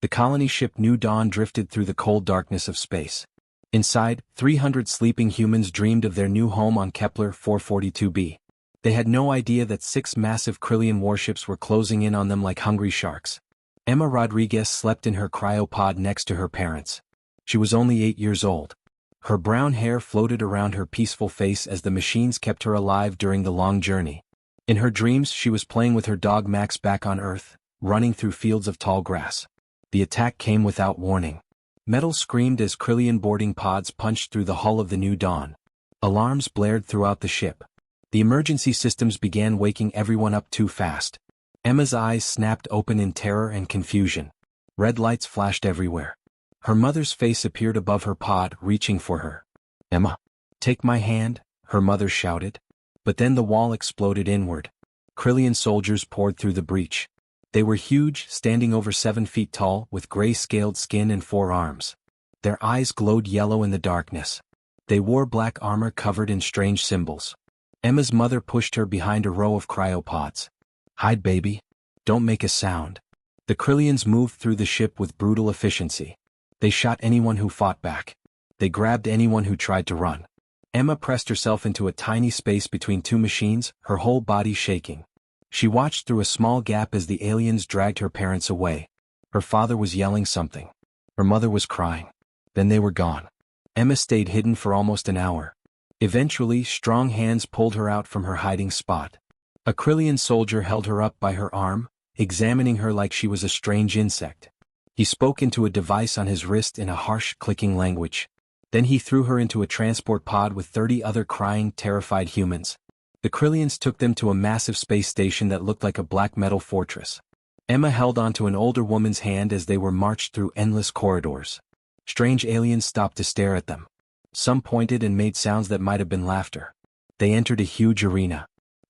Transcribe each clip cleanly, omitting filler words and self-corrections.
The colony ship New Dawn drifted through the cold darkness of space. Inside, 300 sleeping humans dreamed of their new home on Kepler 442b. They had no idea that 6 massive Krillian warships were closing in on them like hungry sharks. Emma Rodriguez slept in her cryopod next to her parents. She was only 8 years old. Her brown hair floated around her peaceful face as the machines kept her alive during the long journey. In her dreams, she was playing with her dog Max back on Earth, running through fields of tall grass. The attack came without warning. Metal screamed as Krillian boarding pods punched through the hull of the New Dawn. Alarms blared throughout the ship. The emergency systems began waking everyone up too fast. Emma's eyes snapped open in terror and confusion. Red lights flashed everywhere. Her mother's face appeared above her pod, reaching for her. "Emma, take my hand," her mother shouted. But then the wall exploded inward. Krillian soldiers poured through the breach. They were huge, standing over 7 feet tall, with gray-scaled skin and 4 arms. Their eyes glowed yellow in the darkness. They wore black armor covered in strange symbols. Emma's mother pushed her behind a row of cryopods. "Hide, baby. Don't make a sound." The Krillians moved through the ship with brutal efficiency. They shot anyone who fought back. They grabbed anyone who tried to run. Emma pressed herself into a tiny space between 2 machines, her whole body shaking. She watched through a small gap as the aliens dragged her parents away. Her father was yelling something. Her mother was crying. Then they were gone. Emma stayed hidden for almost an hour. Eventually, strong hands pulled her out from her hiding spot. A Krillian soldier held her up by her arm, examining her like she was a strange insect. He spoke into a device on his wrist in a harsh, clicking language. Then he threw her into a transport pod with 30 other crying, terrified humans. The Krillians took them to a massive space station that looked like a black metal fortress. Emma held onto an older woman's hand as they were marched through endless corridors. Strange aliens stopped to stare at them. Some pointed and made sounds that might have been laughter. They entered a huge arena.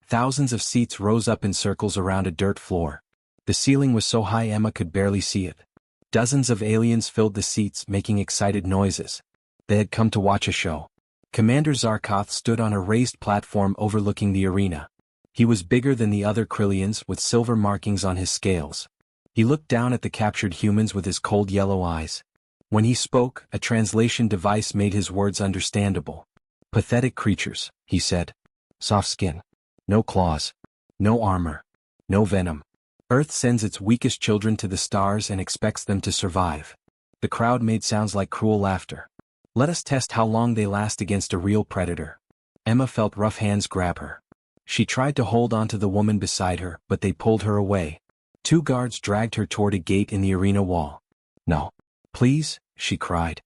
Thousands of seats rose up in circles around a dirt floor. The ceiling was so high Emma could barely see it. Dozens of aliens filled the seats, making excited noises. They had come to watch a show. Commander Zarkoth stood on a raised platform overlooking the arena. He was bigger than the other Krillians, with silver markings on his scales. He looked down at the captured humans with his cold yellow eyes. When he spoke, a translation device made his words understandable. "Pathetic creatures," he said. "Soft skin. No claws. No armor. No venom. Earth sends its weakest children to the stars and expects them to survive." The crowd made sounds like cruel laughter. "Let us test how long they last against a real predator." Emma felt rough hands grab her. She tried to hold on to the woman beside her, but they pulled her away. 2 guards dragged her toward a gate in the arena wall. "No. Please," she cried.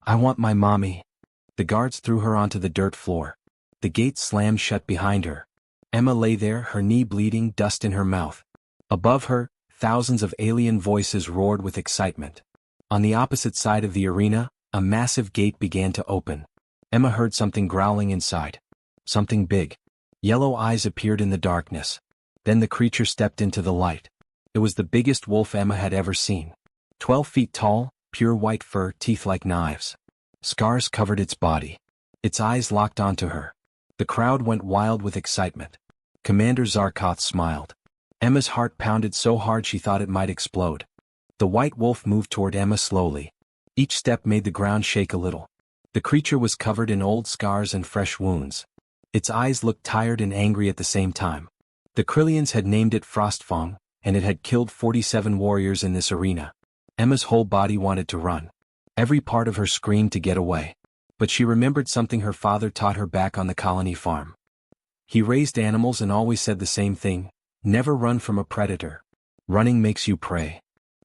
"I want my mommy." The guards threw her onto the dirt floor. The gate slammed shut behind her. Emma lay there, her knee bleeding, dust in her mouth. Above her, thousands of alien voices roared with excitement. On the opposite side of the arena, a massive gate began to open. Emma heard something growling inside. Something big. Yellow eyes appeared in the darkness. Then the creature stepped into the light. It was the biggest wolf Emma had ever seen. 12 feet tall, pure white fur, teeth like knives. Scars covered its body. Its eyes locked onto her. The crowd went wild with excitement. Commander Zarkoth smiled. Emma's heart pounded so hard she thought it might explode. The white wolf moved toward Emma slowly. Each step made the ground shake a little. The creature was covered in old scars and fresh wounds. Its eyes looked tired and angry at the same time. The Krillians had named it Frostfang, and it had killed 47 warriors in this arena. Emma's whole body wanted to run. Every part of her screamed to get away. But she remembered something her father taught her back on the colony farm. He raised animals and always said the same thing: never run from a predator. Running makes you prey.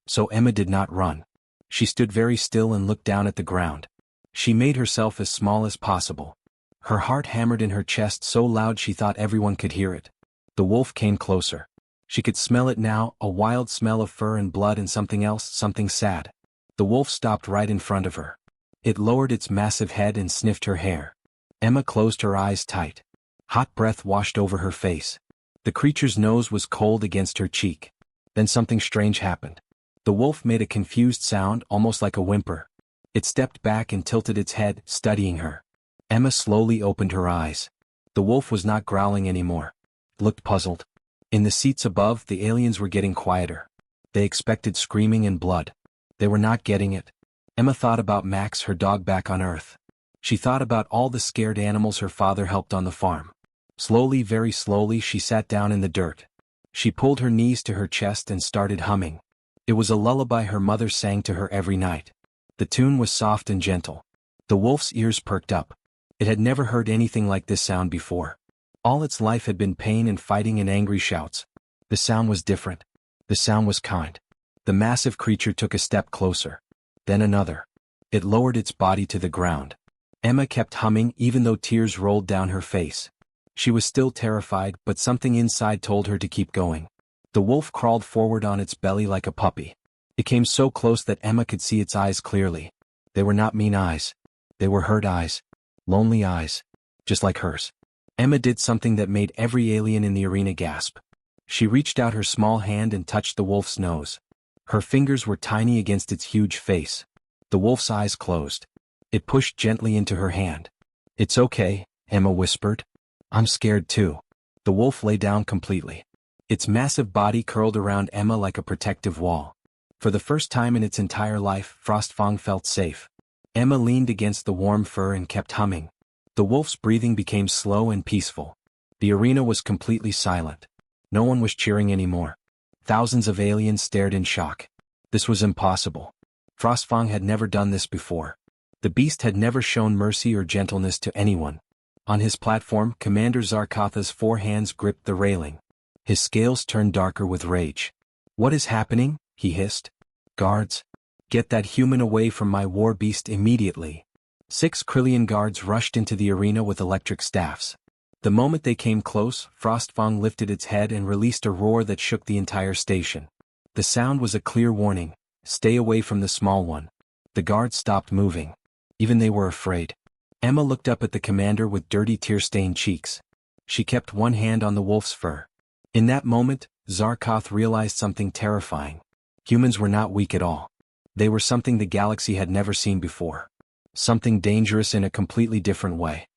So Emma did not run. She stood very still and looked down at the ground. She made herself as small as possible. Her heart hammered in her chest so loud she thought everyone could hear it. The wolf came closer. She could smell it now, a wild smell of fur and blood and something else, something sad. The wolf stopped right in front of her. It lowered its massive head and sniffed her hair. Emma closed her eyes tight. Hot breath washed over her face. The creature's nose was cold against her cheek. Then something strange happened. The wolf made a confused sound, almost like a whimper. It stepped back and tilted its head, studying her. Emma slowly opened her eyes. The wolf was not growling anymore. It looked puzzled. In the seats above, the aliens were getting quieter. They expected screaming and blood. They were not getting it. Emma thought about Max, her dog back on Earth. She thought about all the scared animals her father helped on the farm. Slowly, very slowly, she sat down in the dirt. She pulled her knees to her chest and started humming. It was a lullaby her mother sang to her every night. The tune was soft and gentle. The wolf's ears perked up. It had never heard anything like this sound before. All its life had been pain and fighting and angry shouts. The sound was different. The sound was kind. The massive creature took a step closer. Then another. It lowered its body to the ground. Emma kept humming even though tears rolled down her face. She was still terrified, but something inside told her to keep going. The wolf crawled forward on its belly like a puppy. It came so close that Emma could see its eyes clearly. They were not mean eyes. They were hurt eyes. Lonely eyes. Just like hers. Emma did something that made every alien in the arena gasp. She reached out her small hand and touched the wolf's nose. Her fingers were tiny against its huge face. The wolf's eyes closed. It pushed gently into her hand. "It's okay," Emma whispered. "I'm scared too." The wolf lay down completely. Its massive body curled around Emma like a protective wall. For the first time in its entire life, Frostfang felt safe. Emma leaned against the warm fur and kept humming. The wolf's breathing became slow and peaceful. The arena was completely silent. No one was cheering anymore. Thousands of aliens stared in shock. This was impossible. Frostfang had never done this before. The beast had never shown mercy or gentleness to anyone. On his platform, Commander Zarkatha's 4 hands gripped the railing. His scales turned darker with rage. "What is happening?" he hissed. "Guards! Get that human away from my war beast immediately." 6 Krillian guards rushed into the arena with electric staffs. The moment they came close, Frostfang lifted its head and released a roar that shook the entire station. The sound was a clear warning: stay away from the small one. The guards stopped moving. Even they were afraid. Emma looked up at the commander with dirty tear-stained cheeks. She kept one hand on the wolf's fur. In that moment, Zarkoth realized something terrifying. Humans were not weak at all. They were something the galaxy had never seen before. Something dangerous in a completely different way.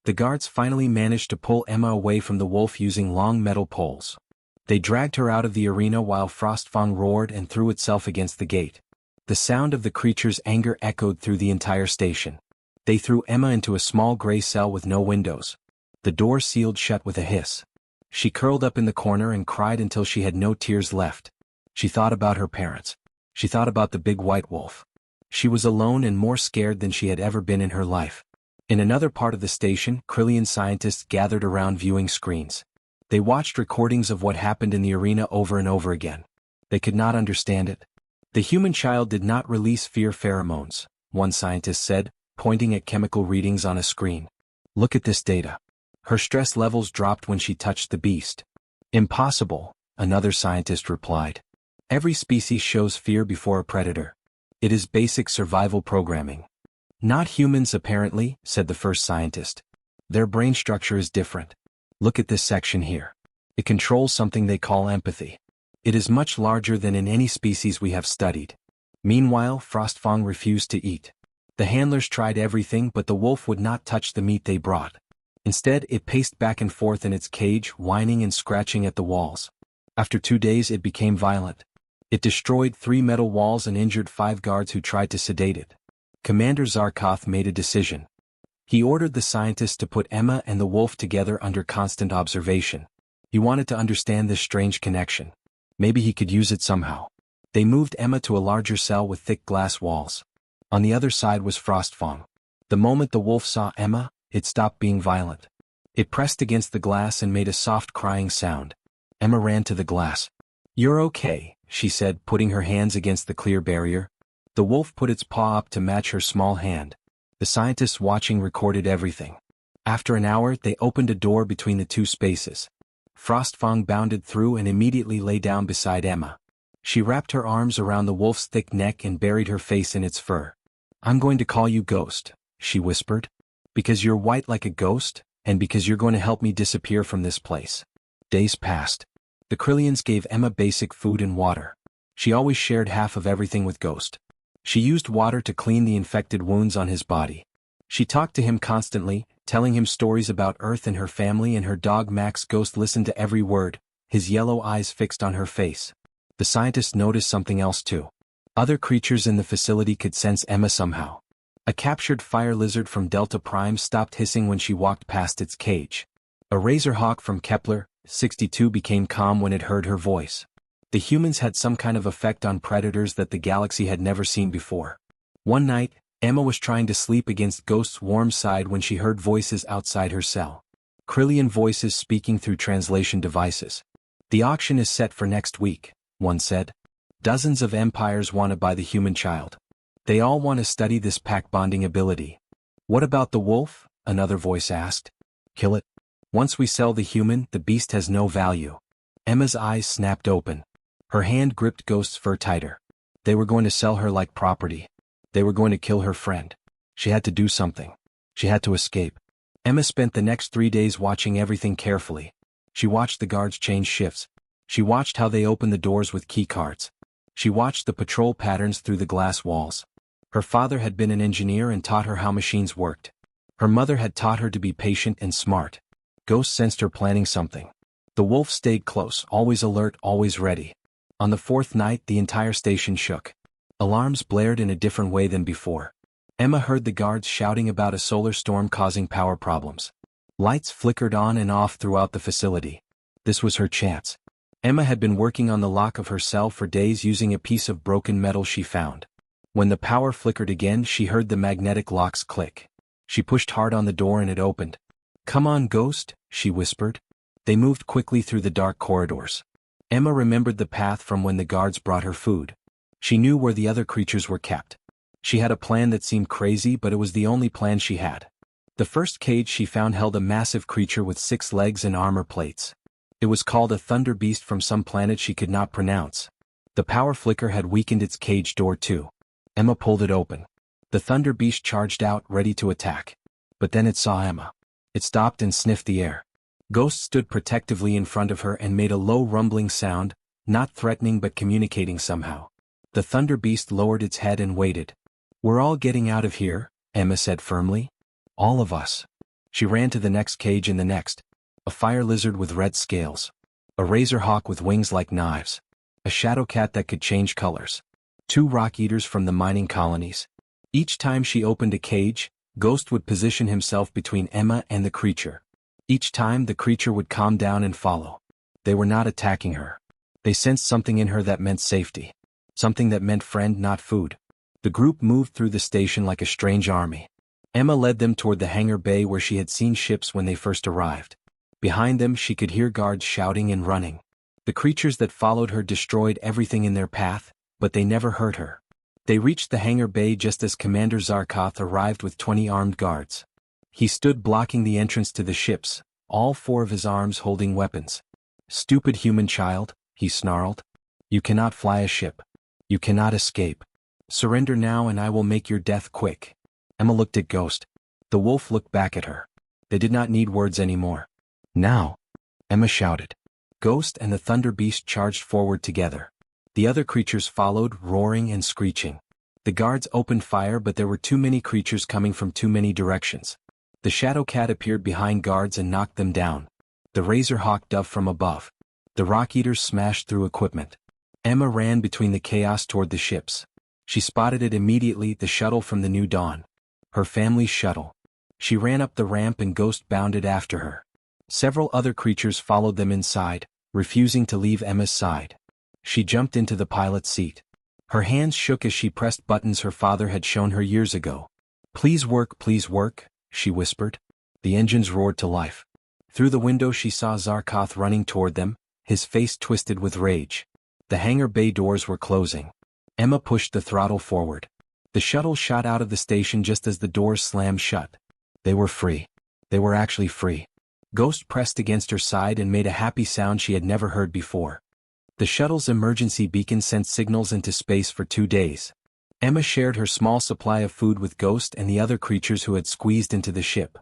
The guards finally managed to pull Emma away from the wolf using long metal poles. They dragged her out of the arena while Frostfang roared and threw itself against the gate. The sound of the creature's anger echoed through the entire station. They threw Emma into a small gray cell with no windows. The door sealed shut with a hiss. She curled up in the corner and cried until she had no tears left. She thought about her parents. She thought about the big white wolf. She was alone and more scared than she had ever been in her life. In another part of the station, Krillian scientists gathered around viewing screens. They watched recordings of what happened in the arena over and over again. They could not understand it. The human child did not release fear pheromones, one scientist said, pointing at chemical readings on a screen. "Look at this data. Her stress levels dropped when she touched the beast." "Impossible," another scientist replied. "Every species shows fear before a predator. It is basic survival programming." "Not humans apparently," said the first scientist. "Their brain structure is different. Look at this section here. It controls something they call empathy. It is much larger than in any species we have studied." Meanwhile, Frostfang refused to eat. The handlers tried everything, but the wolf would not touch the meat they brought. Instead, it paced back and forth in its cage, whining and scratching at the walls. After 2 days, it became violent. It destroyed 3 metal walls and injured 5 guards who tried to sedate it. Commander Zarkoth made a decision. He ordered the scientists to put Emma and the wolf together under constant observation. He wanted to understand this strange connection. Maybe he could use it somehow. They moved Emma to a larger cell with thick glass walls. On the other side was Frostfang. The moment the wolf saw Emma, it stopped being violent. It pressed against the glass and made a soft crying sound. Emma ran to the glass. "You're okay," she said, putting her hands against the clear barrier. The wolf put its paw up to match her small hand. The scientists watching recorded everything. After an hour, they opened a door between the 2 spaces. Frostfang bounded through and immediately lay down beside Emma. She wrapped her arms around the wolf's thick neck and buried her face in its fur. "I'm going to call you Ghost," she whispered. "Because you're white like a ghost, and because you're going to help me disappear from this place." Days passed. The Krillians gave Emma basic food and water. She always shared half of everything with Ghost. She used water to clean the infected wounds on his body. She talked to him constantly, telling him stories about Earth and her family and her dog Max. Ghost listened to every word, his yellow eyes fixed on her face. The scientists noticed something else too. Other creatures in the facility could sense Emma somehow. A captured fire lizard from Delta Prime stopped hissing when she walked past its cage. A razorhawk from Kepler 62 became calm when it heard her voice. The humans had some kind of effect on predators that the galaxy had never seen before. One night, Emma was trying to sleep against Ghost's warm side when she heard voices outside her cell. Krillian voices speaking through translation devices. "The auction is set for next week," one said. "Dozens of empires want to buy the human child. They all want to study this pack bonding ability." "What about the wolf?" another voice asked. "Kill it. Once we sell the human, the beast has no value." Emma's eyes snapped open. Her hand gripped Ghost's fur tighter. They were going to sell her like property. They were going to kill her friend. She had to do something. She had to escape. Emma spent the next 3 days watching everything carefully. She watched the guards change shifts. She watched how they opened the doors with key cards. She watched the patrol patterns through the glass walls. Her father had been an engineer and taught her how machines worked. Her mother had taught her to be patient and smart. Ghost sensed her planning something. The wolf stayed close, always alert, always ready. On the 4th night, the entire station shook. Alarms blared in a different way than before. Emma heard the guards shouting about a solar storm causing power problems. Lights flickered on and off throughout the facility. This was her chance. Emma had been working on the lock of her cell for days using a piece of broken metal she found. When the power flickered again, she heard the magnetic locks click. She pushed hard on the door and it opened. "Come on, Ghost," she whispered. They moved quickly through the dark corridors. Emma remembered the path from when the guards brought her food. She knew where the other creatures were kept. She had a plan that seemed crazy, but it was the only plan she had. The first cage she found held a massive creature with 6 legs and armor plates. It was called a thunder beast from some planet she could not pronounce. The power flicker had weakened its cage door too. Emma pulled it open. The thunder beast charged out, ready to attack. But then it saw Emma. It stopped and sniffed the air. Ghost stood protectively in front of her and made a low rumbling sound, not threatening but communicating somehow. The thunder beast lowered its head and waited. "We're all getting out of here," Emma said firmly. "All of us." She ran to the next cage and the next. A fire lizard with red scales. A razorhawk with wings like knives. A shadow cat that could change colors. 2 rock eaters from the mining colonies. Each time she opened a cage, Ghost would position himself between Emma and the creature. Each time the creature would calm down and follow. They were not attacking her. They sensed something in her that meant safety. Something that meant friend, not food. The group moved through the station like a strange army. Emma led them toward the hangar bay where she had seen ships when they first arrived. Behind them she could hear guards shouting and running. The creatures that followed her destroyed everything in their path, but they never hurt her. They reached the hangar bay just as Commander Zarkoth arrived with 20 armed guards. He stood blocking the entrance to the ships, all 4 of his arms holding weapons. "Stupid human child," he snarled. "You cannot fly a ship. You cannot escape. Surrender now and I will make your death quick." Emma looked at Ghost. The wolf looked back at her. They did not need words anymore. "Now!" Emma shouted. Ghost and the thunder beast charged forward together. The other creatures followed, roaring and screeching. The guards opened fire, but there were too many creatures coming from too many directions. The shadow cat appeared behind guards and knocked them down. The razorhawk dove from above. The rock eaters smashed through equipment. Emma ran between the chaos toward the ships. She spotted it immediately, the shuttle from the New Dawn. Her family's shuttle. She ran up the ramp and Ghost bounded after her. Several other creatures followed them inside, refusing to leave Emma's side. She jumped into the pilot's seat. Her hands shook as she pressed buttons her father had shown her years ago. Please work," she whispered. The engines roared to life. Through the window she saw Zarkoth running toward them, his face twisted with rage. The hangar bay doors were closing. Emma pushed the throttle forward. The shuttle shot out of the station just as the doors slammed shut. They were free. They were actually free. Ghost pressed against her side and made a happy sound she had never heard before. The shuttle's emergency beacon sent signals into space for 2 days. Emma shared her small supply of food with Ghost and the other creatures who had squeezed into the ship.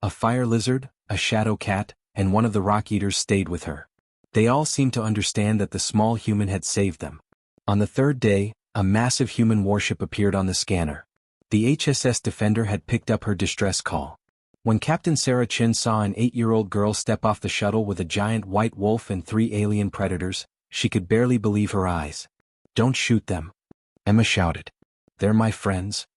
A fire lizard, a shadow cat, and one of the rock eaters stayed with her. They all seemed to understand that the small human had saved them. On the 3rd day, a massive human warship appeared on the scanner. The HSS Defender had picked up her distress call. When Captain Sarah Chin saw an 8-year-old girl step off the shuttle with a giant white wolf and 3 alien predators, she could barely believe her eyes. "Don't shoot them. Emma shouted. "They're my friends."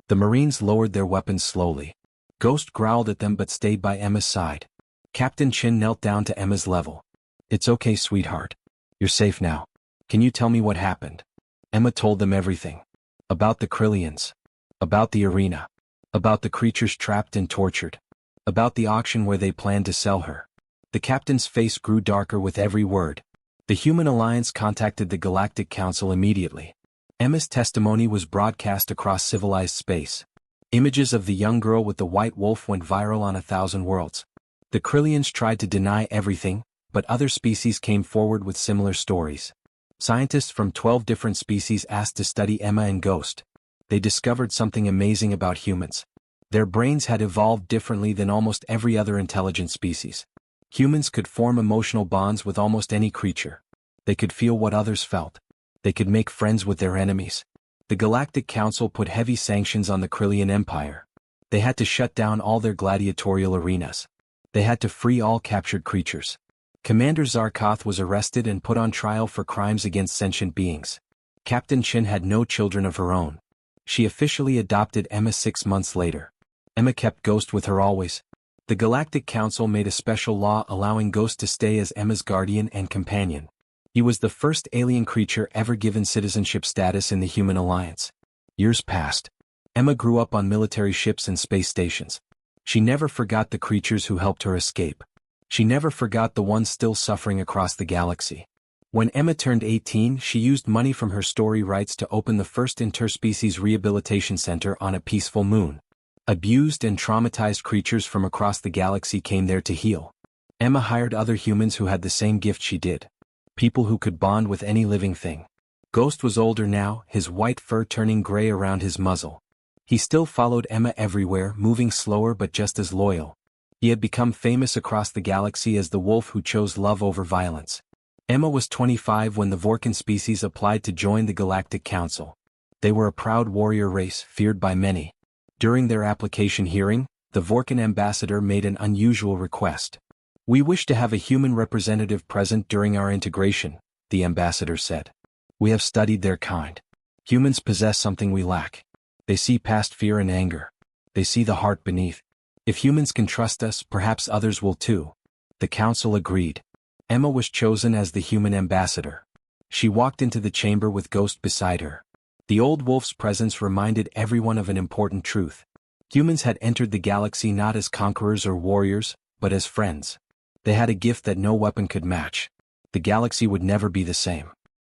The Marines lowered their weapons slowly. Ghost growled at them but stayed by Emma's side. Captain Chin knelt down to Emma's level. "It's okay, sweetheart. You're safe now. Can you tell me what happened?" Emma told them everything. About the Krillians. About the arena. About the creatures trapped and tortured. About the auction where they planned to sell her. The captain's face grew darker with every word. The Human Alliance contacted the Galactic Council immediately. Emma's testimony was broadcast across civilized space. Images of the young girl with the white wolf went viral on 1,000 worlds. The Krillians tried to deny everything, but other species came forward with similar stories. Scientists from 12 different species asked to study Emma and Ghost. They discovered something amazing about humans. Their brains had evolved differently than almost every other intelligent species. Humans could form emotional bonds with almost any creature. They could feel what others felt. They could make friends with their enemies. The Galactic Council put heavy sanctions on the Krillian Empire. They had to shut down all their gladiatorial arenas. They had to free all captured creatures. Commander Zarkoth was arrested and put on trial for crimes against sentient beings. Captain Chin had no children of her own. She officially adopted Emma 6 months later. Emma kept Ghost with her always. The Galactic Council made a special law allowing Ghost to stay as Emma's guardian and companion. He was the first alien creature ever given citizenship status in the Human Alliance. Years passed. Emma grew up on military ships and space stations. She never forgot the creatures who helped her escape. She never forgot the ones still suffering across the galaxy. When Emma turned 18, she used money from her story rights to open the first interspecies rehabilitation center on a peaceful moon. Abused and traumatized creatures from across the galaxy came there to heal. Emma hired other humans who had the same gift she did. People who could bond with any living thing. Ghost was older now, his white fur turning gray around his muzzle. He still followed Emma everywhere, moving slower but just as loyal. He had become famous across the galaxy as the wolf who chose love over violence. Emma was 25 when the Vorkan species applied to join the Galactic Council. They were a proud warrior race, feared by many. During their application hearing, the Vorkan ambassador made an unusual request. "We wish to have a human representative present during our integration," the ambassador said. "We have studied their kind. Humans possess something we lack. They see past fear and anger. They see the heart beneath. If humans can trust us, perhaps others will too." The council agreed. Emma was chosen as the human ambassador. She walked into the chamber with Ghost beside her. The old wolf's presence reminded everyone of an important truth. Humans had entered the galaxy not as conquerors or warriors, but as friends. They had a gift that no weapon could match. The galaxy would never be the same.